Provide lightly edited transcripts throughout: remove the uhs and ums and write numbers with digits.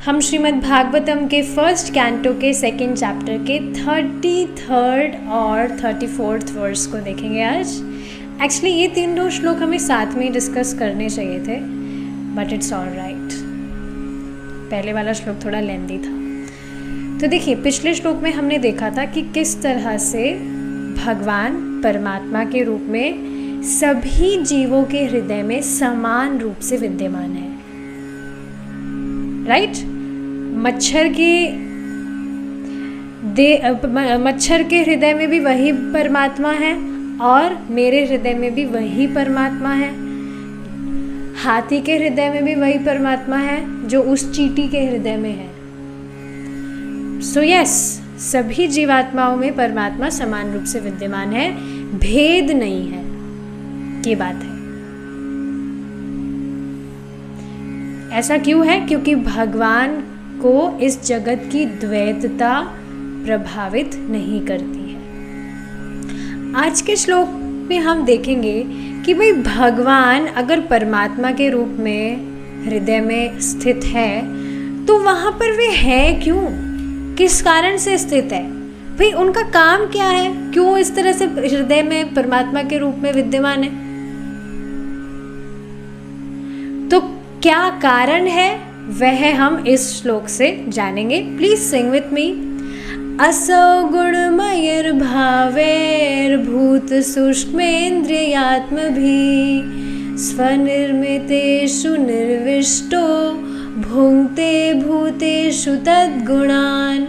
हम श्रीमद् भागवतम के first canto के सेकंड चैप्टर के 33rd और 34th वर्स को देखेंगे आज। एक्चुअली ये तीनों श्लोक हमें साथ में डिस्कस करने चाहिए थे, बट इट्स ऑल राइट। पहले वाला श्लोक थोड़ा लेंदी था। तो देखिए, पिछले श्लोक में हमने देखा था कि किस तरह से भगवान परमात्मा के रूप में सभी जीवों के हृदय में समान रूप से विद्यमान है, राइट। मच्छर के हृदय में भी वही परमात्मा है और मेरे हृदय में भी वही परमात्मा है। हाथी के हृदय में भी वही परमात्मा है जो उस चींटी के हृदय में है। सो यस, सभी जीवात्माओं में परमात्मा समान रूप से विद्यमान है, भेद नहीं है, ये बात है। ऐसा क्यों है? क्योंकि भगवान को इस जगत की द्वैतता प्रभावित नहीं करती है। आज के श्लोक में हम देखेंगे कि भाई भगवान अगर परमात्मा के रूप में हृदय में स्थित है तो वहाँ पर वे है क्यों, किस कारण से स्थित है, भाई उनका काम क्या है, क्यों इस तरह से हृदय में परमात्मा के रूप में विद्यमान है। तो क्या कारण है वह हम इस श्लोक से जानेंगे। Please sing with me. असौ गुणमयर्भावैर्भूत सूक्ष्मेन्द्रियात्मभिः स्वनिर्मितेषु निर्विष्टो भुङ्क्ते भूतेषु तद्गुणान्।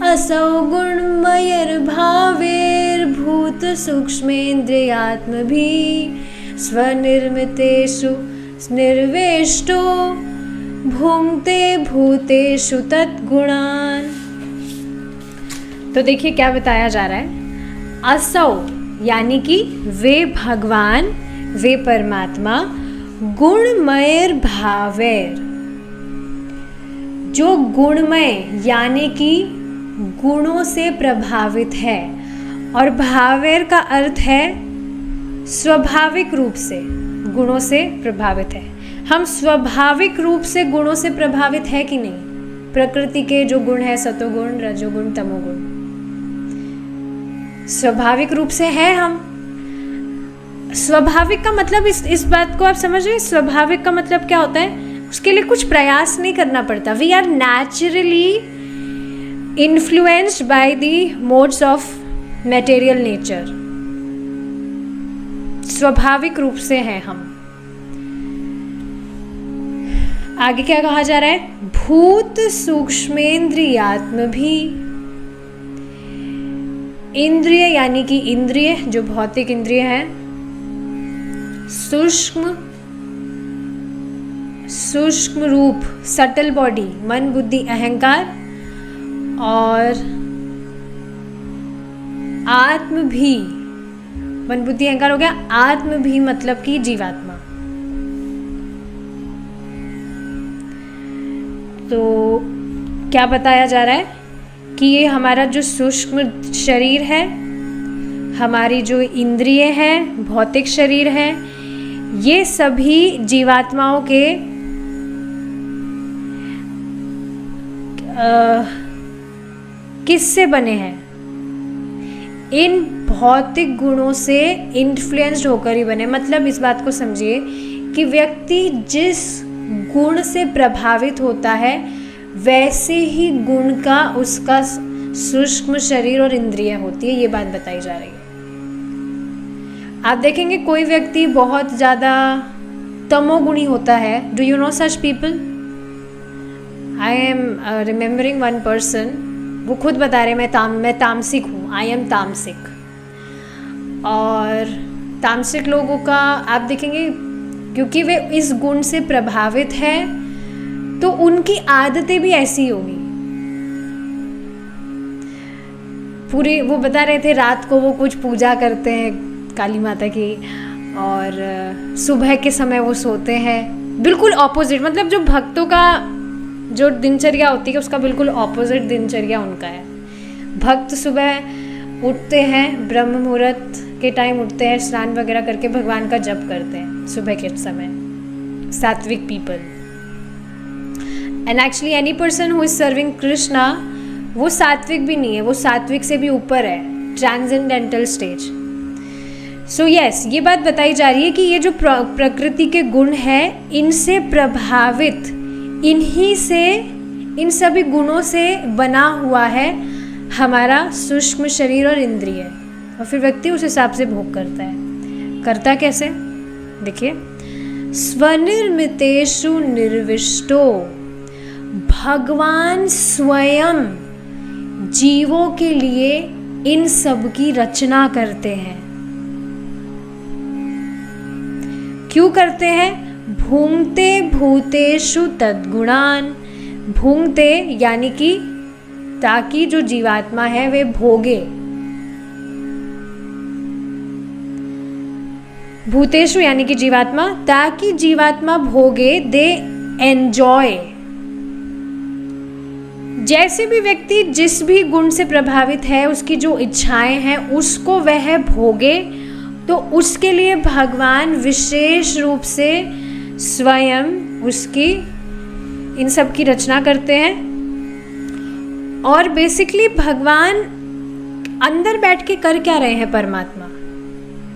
असौ गुणमयर्भावैर्भूत सूक्ष्मेन्द्रियात्मभिः स्वनिर्मितेषु निर्विष्टो भुङ्क्ते भूतेषु तद्गुणान्। तो देखिए क्या बताया जा रहा है। असौ यानी कि वे भगवान, वे परमात्मा, गुणमय भावैर, जो गुणमय यानी कि गुणों से प्रभावित है, और भावैर का अर्थ है स्वाभाविक रूप से गुणों से प्रभावित है। हम स्वाभाविक रूप से गुणों से प्रभावित है कि नहीं? प्रकृति के जो गुण है, सतोगुण, रजोगुण, तमोगुण, स्वाभाविक रूप से है हम। स्वाभाविक का मतलब इस बात को आप समझ रहे हैं? स्वाभाविक का मतलब क्या होता है? उसके लिए कुछ प्रयास नहीं करना पड़ता। We are naturally influenced by the modes of material nature. स्वाभाविक रूप से हैं हम। आगे क्या कहा जा रहा है? भूत सूक्ष्मेन्द्रियात्म भी। इंद्रिय यानी कि इंद्रिय जो भौतिक इंद्रिय हैं, सूक्ष्म रूप, सटल बॉडी, मन, बुद्धि, अहंकार, और आत्म भी, मन, बुद्धि, अहंकार हो गया। आत्म भी मतलब कि जीवात्मा। तो क्या बताया जा रहा है कि ये हमारा जो सूक्ष्म शरीर है, हमारी जो इंद्रिय है, भौतिक शरीर है, ये सभी जीवात्माओं के किससे बने हैं? इन भौतिक गुणों से इन्फ्लुएंस्ड होकर ही बने। मतलब इस बात को समझिए कि व्यक्ति जिस गुण से प्रभावित होता है वैसे ही गुण का उसका सूक्ष्म शरीर और इंद्रियां होती है। ये बात बताई जा रही है। आप देखेंगे कोई व्यक्ति बहुत ज़्यादा तमोगुणी होता है। Do you know such people? I am remembering one person, वो खुद बता रहे मैं तामसिक हूँ, आई एम तामसिक। और तामसिक लोगों का आप देखेंगे क्योंकि वे इस गुण से प्रभावित है तो उनकी आदतें भी ऐसी होंगी। पूरी वो बता रहे थे रात को वो कुछ पूजा करते हैं काली माता की, और सुबह के समय वो सोते हैं। बिल्कुल ऑपोजिट, मतलब जो भक्तों का जो दिनचर्या होती है उसका बिल्कुल ऑपोजिट दिनचर्या उनका है। भक्त सुबह उठते हैं, ब्रह्म मुहूर्त के टाइम उठते हैं, स्नान वगैरह करके भगवान का जप करते हैं सुबह के समय। सात्विक people. And actually any person who is serving Krishna वो सात्विक भी नहीं है, वो सात्विक से भी ऊपर है, ट्रांसेंडेंटल स्टेज। सो यस, ये बात बताई जा रही है कि ये जो प्रकृति के गुण है, इनसे प्रभावित, इन्हीं से, इन सभी गुणों से बना हुआ है हमारा सूक्ष्म शरीर और इंद्रिय, और फिर व्यक्ति उस हिसाब से भोग करता है। करता कैसे? देखिए, स्वनिर्मितेषु निर्विष्टो, भगवान स्वयं जीवों के लिए इन सब की रचना करते हैं। क्यों करते हैं? भूंगते भूतेषु तद्गुणान, भूंगते यानी कि ताकि जो जीवात्मा है वे भोगे, भूतेषु यानी कि जीवात्मा, ताकि जीवात्मा भोगे, दे एंजॉय। जैसे भी व्यक्ति जिस भी गुण से प्रभावित है, उसकी जो इच्छाएं हैं उसको वह भोगे, तो उसके लिए भगवान विशेष रूप से स्वयं उसकी इन सब की रचना करते हैं। और बेसिकली भगवान अंदर बैठ के कर क्या रहे हैं? परमात्मा।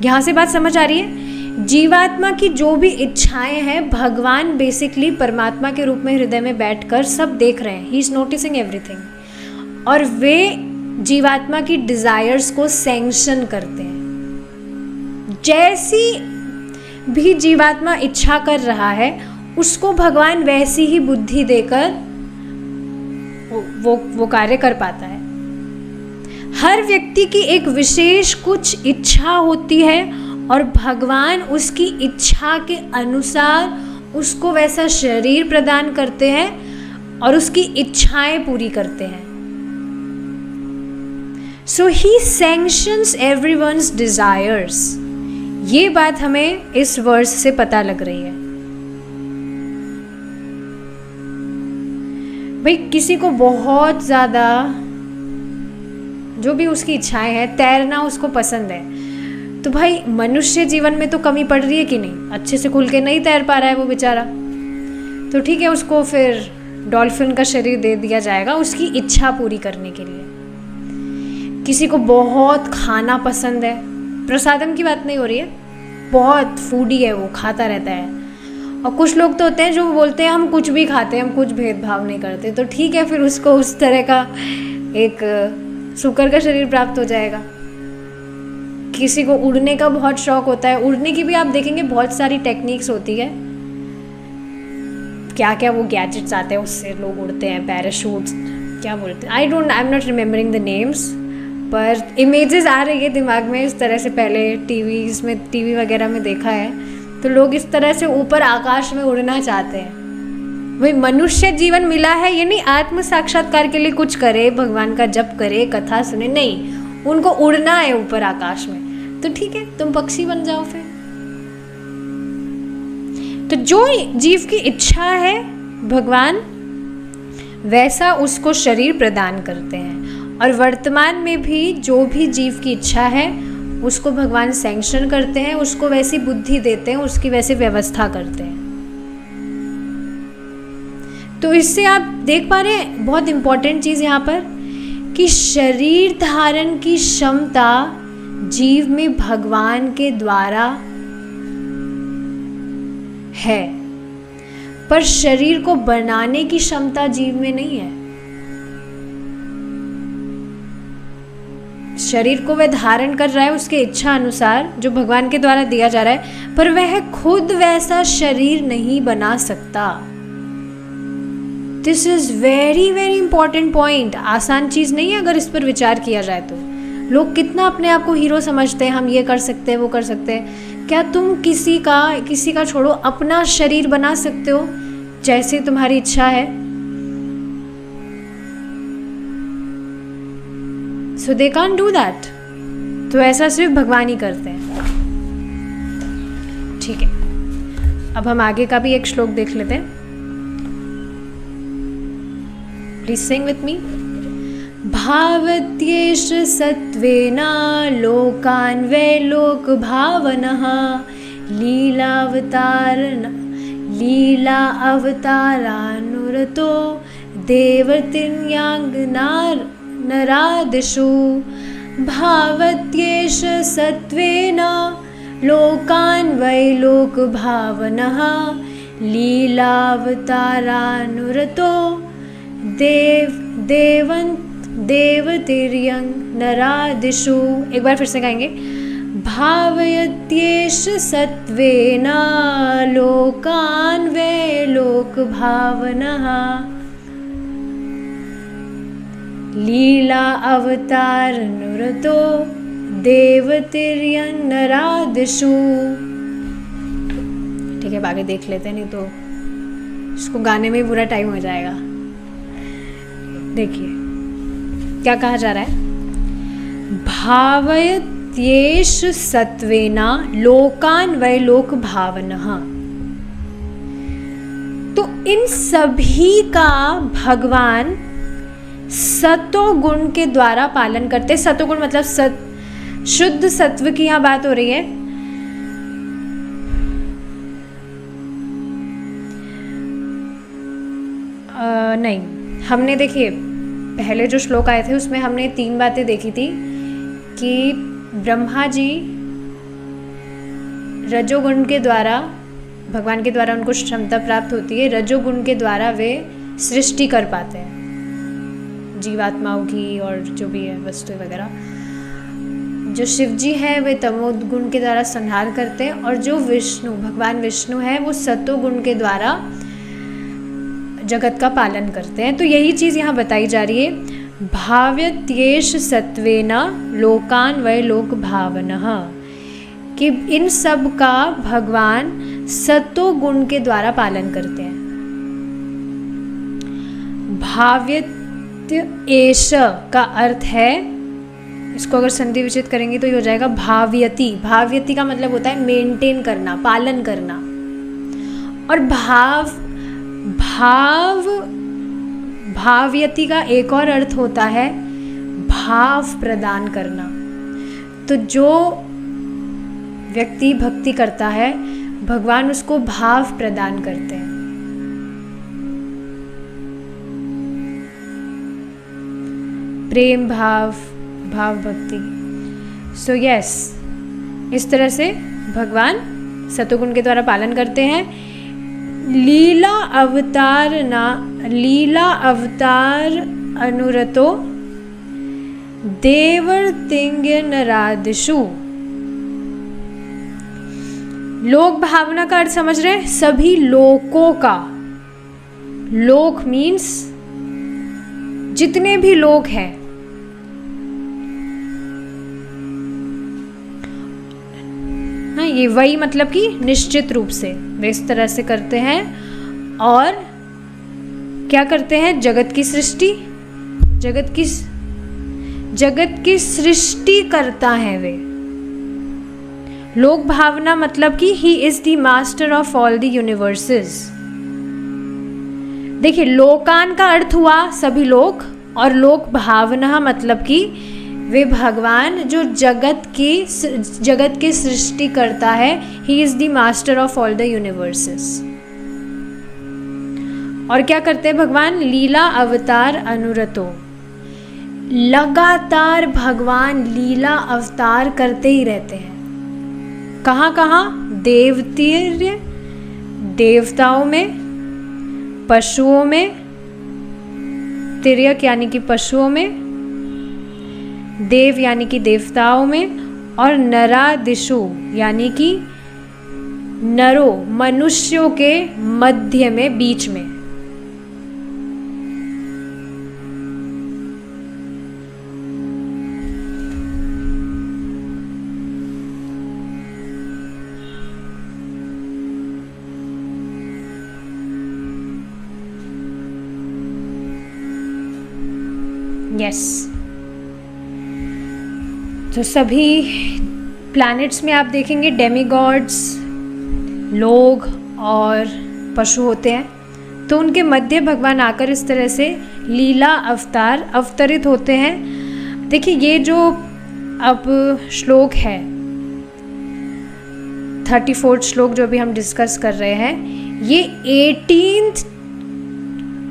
यहाँ से बात समझ आ रही है? जीवात्मा की जो भी इच्छाएं हैं, भगवान बेसिकली परमात्मा के रूप में हृदय में बैठकर सब देख रहे हैं। ही इज नोटिसिंग एवरीथिंग, और वे जीवात्मा की डिजायर्स को सैंक्शन करते हैं। जैसी भी जीवात्मा इच्छा कर रहा है उसको भगवान वैसी ही बुद्धि देकर वो कार्य कर पाता है। हर व्यक्ति की एक विशेष कुछ इच्छा होती है और भगवान उसकी इच्छा के अनुसार उसको वैसा शरीर प्रदान करते हैं और उसकी इच्छाएं पूरी करते हैं। सो ही सैंक्शंस एवरीवन्स डिजायर्स। ये बात हमें इस वर्स से पता लग रही है। भाई किसी को बहुत ज़्यादा जो भी उसकी इच्छाएं हैं, तैरना उसको पसंद है, तो भाई मनुष्य जीवन में तो कमी पड़ रही है कि नहीं? अच्छे से खुल के नहीं तैर पा रहा है वो बेचारा, तो ठीक है, उसको फिर डॉल्फिन का शरीर दे दिया जाएगा उसकी इच्छा पूरी करने के लिए। किसी को बहुत खाना पसंद है, प्रसादम की बात नहीं हो रही है, बहुत फूडी है, वो खाता रहता है। और कुछ लोग तो होते हैं जो बोलते हैं हम कुछ भी खाते हैं, हम कुछ भेदभाव नहीं करते, तो ठीक है, फिर उसको उस तरह का एक शुकर का शरीर प्राप्त हो जाएगा। किसी को उड़ने का बहुत शौक होता है, उड़ने की भी आप देखेंगे बहुत सारी टेक्निक्स होती है, क्या क्या वो गैजेट्स आते हैं उससे लोग उड़ते हैं, पैराशूट्स क्या बोलते हैं, I am not remembering the names, पर इमेजेस आ रही है दिमाग में इस तरह से। पहले टीवी वगैरह में देखा है, तो लोग इस तरह से ऊपर आकाश में उड़ना चाहते हैं। वही मनुष्य जीवन मिला है, ये नहीं आत्म साक्षात्कार के लिए कुछ करे, भगवान का जप करे, कथा सुने, नहीं, उनको उड़ना है ऊपर आकाश में। तो ठीक है, तुम पक्षी बन जाओ फिर। तो जो जीव की इच्छा है भगवान वैसा उसको शरीर प्रदान करते हैं, और वर्तमान में भी जो भी जीव की इच्छा है उसको भगवान सैंक्शन करते हैं, उसको वैसी बुद्धि देते हैं, उसकी वैसी व्यवस्था करते हैं। तो इससे आप देख पा रहे हैं बहुत इंपॉर्टेंट चीज़ यहाँ पर कि शरीर धारण की क्षमता जीव में भगवान के द्वारा है, पर शरीर को बनाने की क्षमता जीव में नहीं है। शरीर को वह धारण कर रहा है उसके इच्छा अनुसार जो भगवान के द्वारा दिया जा रहा है, पर वह खुद वैसा शरीर नहीं बना सकता। This is very very important point. आसान चीज नहीं है अगर इस पर विचार किया जाए तो। लोग कितना अपने आप को हीरो समझते हैं, हम ये कर सकते हैं, वो कर सकते हैं। क्या तुम किसी का छोड़ो, अपना शरीर बना सकते हो जैसे तुम्हारी इच्छा है? So they can't do that. तो ऐसा सिर्फ भगवान ही करते हैं। ठीक है, अब हम आगे का भी एक श्लोक देख लेते हैं। Please sing with me. भावत्येष सत्वेना लोकान् वै लोक भावनः लीला अवतारानुरक्ताः अनुरतो देवतिर्यांगनारादिषु भावत्येष सत्त्वेन लोकान् वै लोकभावनः लीलावतारानुरतो देवतिर्यंगनारादिषु। एक बार फिर से गाएंगे। भावयत्येष सत्त्वेन लोकान् वै लोकभावनः लीला अवतारनुरतो देवतिर्यंगनारादिषु। ठीक है, आगे देख लेते हैं, नहीं तो इसको गाने में ही पूरा टाइम हो जाएगा। देखिए क्या कहा जा रहा है। भावयत्येष सत्त्वेन लोकान् वै लोकभावनः। तो इन सभी का भगवान सतोगुण के द्वारा पालन करते। सतोगुण मतलब शुद्ध सत्व की यहाँ बात हो रही है। नहीं, हमने देखिए पहले जो श्लोक आए थे उसमें हमने 3 बातें देखी थी कि ब्रह्मा जी रजोगुण के द्वारा, भगवान के द्वारा उनको क्षमता प्राप्त होती है, रजोगुण के द्वारा वे सृष्टि कर पाते हैं जीवात्माओं की और जो भी है वस्तु वगैरह। जो शिव जी है वे तमोगुण के द्वारा संहार करते हैं, और जो विष्णु, भगवान विष्णु है, वो सतोगुण के द्वारा जगत का पालन करते हैं। तो यही चीज़ यहाँ बताई जा रही है। भाव्यत्येष सत्त्वेन लोकान् वै लोकभावनः, कि इन सब का भगवान सतोगुण के द्वारा पालन करते हैं। भाव्यत्येष का अर्थ है, इसको अगर संधि विच्छेद करेंगे तो ये हो जाएगा भाव्यति। भाव्यति का मतलब होता है मेंटेन करना, पालन करना। और भाव्यति का एक और अर्थ होता है भाव प्रदान करना। तो जो व्यक्ति भक्ति करता है, भगवान उसको भाव प्रदान करते हैं। प्रेम भाव, भाव भक्ति। सो यस, इस तरह से भगवान सतोगुण के द्वारा पालन करते हैं। लीला अवतार अनुरतो देवर्तिंग्यनरादिषु। लोक भावना का अर्थ समझ रहे हैं? सभी लोकों का। लोक मीन्स जितने भी लोग हैं, हाँ, ये वही मतलब कि निश्चित रूप से वे इस तरह से करते हैं। और क्या करते हैं? जगत की सृष्टि, जगत की सृष्टि करता है वे। लोक भावना मतलब कि he is the master of all the universes. देखिए, लोकान का अर्थ हुआ सभी लोग, और लोक भावना मतलब कि वे भगवान जो जगत की सृष्टि करता है। He is the master of all the universes. और क्या करते हैं भगवान? लीला अवतार अनुरतो। लगातार भगवान लीला अवतार करते ही रहते हैं। कहाँ कहाँ? देवताओं में, पशुओं में, तिर्यक यानी कि पशुओं में, देव यानी कि देवताओं में, और नरादिषु यानी कि नरों, मनुष्यों के मध्य में, बीच में। यस, तो सभी प्लैनेट्स में आप देखेंगे डेमीगॉड्स, लोग और पशु होते हैं। तो उनके मध्य भगवान आकर इस तरह से लीला अवतार अवतरित होते हैं। देखिए, ये जो अब श्लोक है 34 श्लोक जो भी हम डिस्कस कर रहे हैं, ये 18th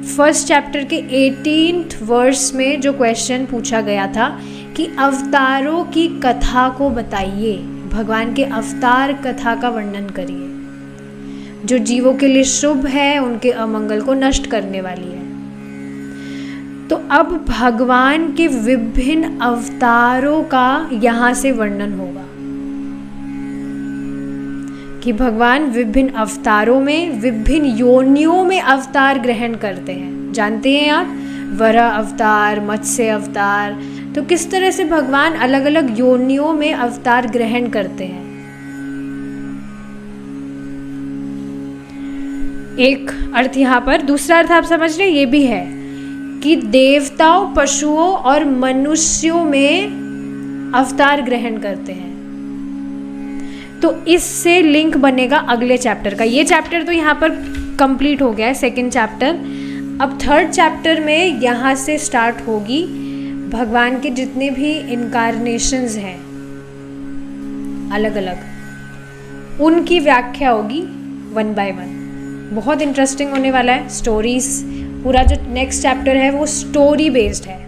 फर्स्ट चैप्टर के 18th वर्स में जो क्वेश्चन पूछा गया था कि अवतारों की कथा को बताइए, भगवान के अवतार कथा का वर्णन करिए, जो जीवों के लिए शुभ है, उनके अमंगल को नष्ट करने वाली है। तो अब भगवान के विभिन्न अवतारों का यहाँ से वर्णन होगा कि भगवान विभिन्न अवतारों में, विभिन्न योनियों में अवतार ग्रहण करते हैं। जानते हैं आप, वराह अवतार, मत्स्य अवतार, तो किस तरह से भगवान अलग अलग योनियों में अवतार ग्रहण करते हैं। एक अर्थ यहाँ पर, दूसरा अर्थ आप समझ रहे, ये भी है कि देवताओं, पशुओं और मनुष्यों में अवतार ग्रहण करते हैं। तो इससे लिंक बनेगा अगले चैप्टर का। ये चैप्टर तो यहाँ पर कंप्लीट हो गया है, सेकंड चैप्टर। अब थर्ड चैप्टर में यहाँ से स्टार्ट होगी भगवान के जितने भी इनकारनेशंस हैं अलग अलग, उनकी व्याख्या होगी 1 by 1। बहुत इंटरेस्टिंग होने वाला है। स्टोरीज, पूरा जो नेक्स्ट चैप्टर है वो स्टोरी बेस्ड है।